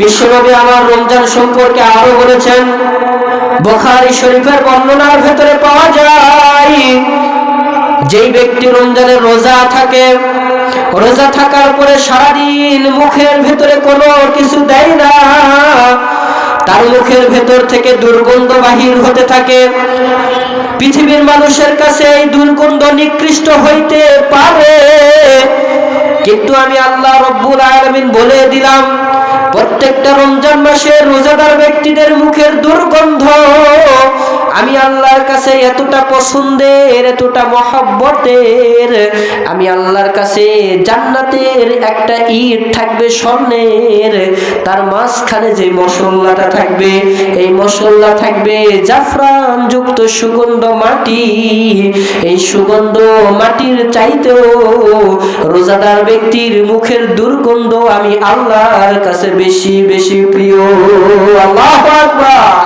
বিশ্বনবী আমার রমজান সম্পর্কে আরো বলেছেন, বুখারী শরীফের বর্ণনার ভেতরে পাওয়া যায়, যেই ব্যক্তি রমজানের রোজা থাকে, রোজা থাকার পরে সারাদিন মুখের ভেতরে কোনো কিছু দেয় না, তার মুখের ভেতর থেকে দুর্গন্ধ বাহির হতে থাকে। পৃথিবীর মানুষের কাছে এই দুর্গন্ধ নিকৃষ্ট হইতে পারে, কিন্তু আমি আল্লাহ রব্বুল আলামিন বলে দিলাম, প্রত্যেকটা রমজান মাসে রোজাদার ব্যক্তিদের মুখের দুর্গন্ধ আমি আল্লাহর কাছে এতটা পছন্দের, এতটা মহব্বতের, আমি আল্লাহর কাছে জান্নাতের একটা ইট থাকবে স্বর্ণের, তার মাঝখানে যে মশলাটা থাকবে, এই মশলা থাকবে জাফরান যুক্ত সুগন্ধ মাটি। এই সুগন্ধ মাটির চাইতেও রোজাদার ব্যক্তির মুখের দুর্গন্ধ আমি আল্লাহর কাছে বেশি বেশি প্রিয়। আল্লাহু আকবার।